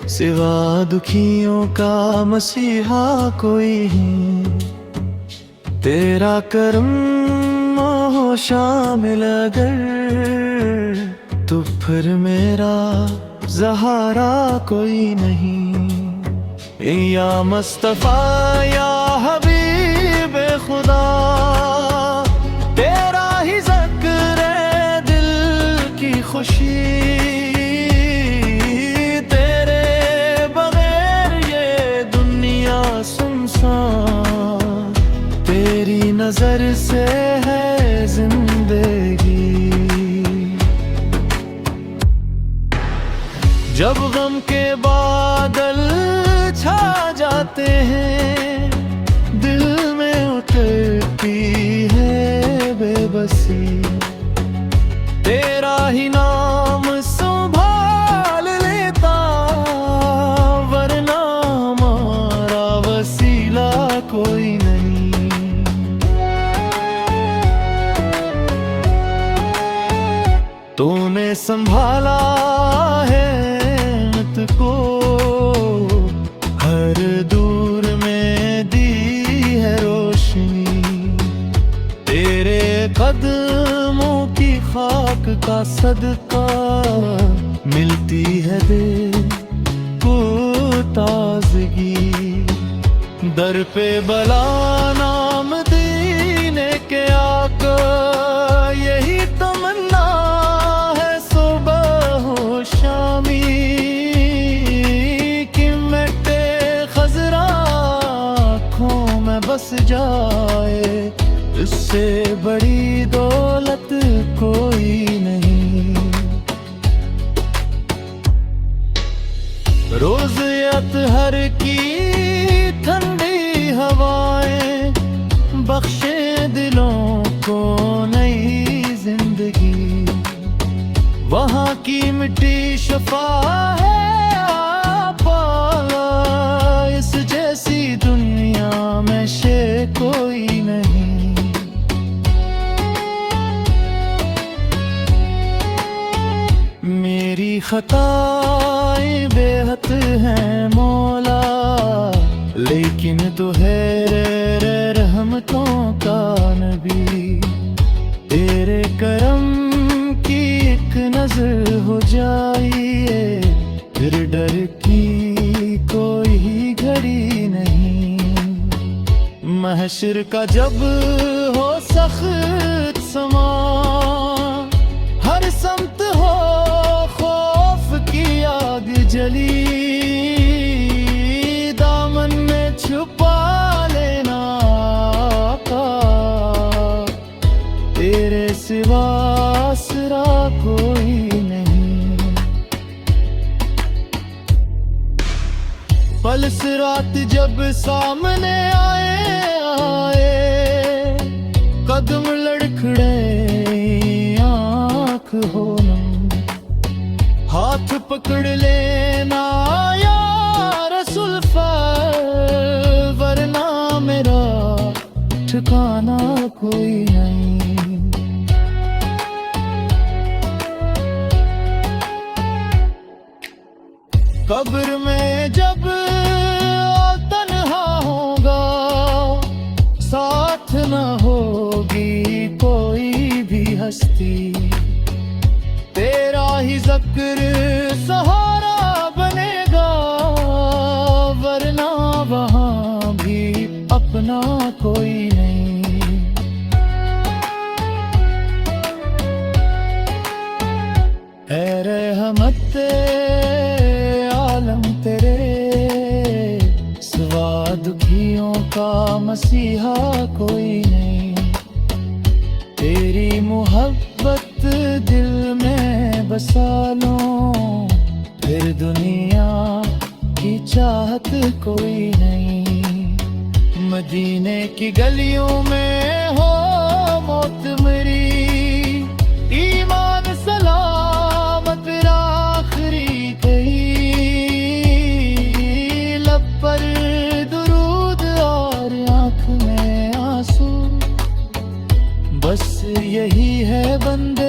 सिवा दुखियों का मसीहा कोई है। तेरा करम हो शामिल अगर, तो फिर मेरा सहारा कोई नहीं। या मुस्तफा या हबीब खुदा, तेरा ही ज़िक्र है दिल की खुशी। तेरे बगैर ये दुनिया सुनसान, तेरी नजर से है जिंदगी। जब गम के बादल छा जाते हैं, दिल में उतरती है बेबसी। तेरा ही नाम संभाल लेता, वरना हमारा वसीला कोई नहीं। तूने संभाला है को, हर दूर में दी है रोशनी। तेरे कदमों की खाक का सदका, मिलती है दिल को ताजगी। दर पे बला नाम दीने के आका, यही तमन्ना है सुबह हो शामी। बस जाए, इससे बड़ी दौलत कोई नहीं। रोज अतहर की ठंडी हवाएं, बख्शे दिलों को नई जिंदगी। वहाँ की मिट्टी शफा है आपा, इस जैसी दुनिया में शे कोई नहीं। मेरी खताएं बेहद हैं मौला, लेकिन तू है रहमतों का नबी। तेरे करम की एक नजर हो जाइए, फिर डर की कोई घड़ी नहीं। महशर का जब हो सख्त समा, हर समत हो खौफ की आग जली। दामन में छुपा लेना आका, तेरे सिवा आसरा कोई नहीं। पल सिरात जब सामने आए, कदम लड़खड़े आँख हो नम। हाथ पकड़ लेना या रसूल फर, वरना मेरा ठिकाना कोई नहीं। कब्र में जब तन्हा होगा, साथ न होगी कोई भी हस्ती। तेरा ही ज़िक्र सहारा बनेगा, वरना वहाँ भी अपना कोई नहीं। ऐ रहमत आलम तेरे, सिवा दुखियों का मसीहा कोई नहीं। तेरी मोहब्बत दिल में बसा लूं, फिर दुनिया की चाहत कोई नहीं। मदीने की गलियों में हो मौत मेरी, ईमान सलामत आखिरी कही। लब पर दुरूद और आँख में आंसू, बस यही है बंदे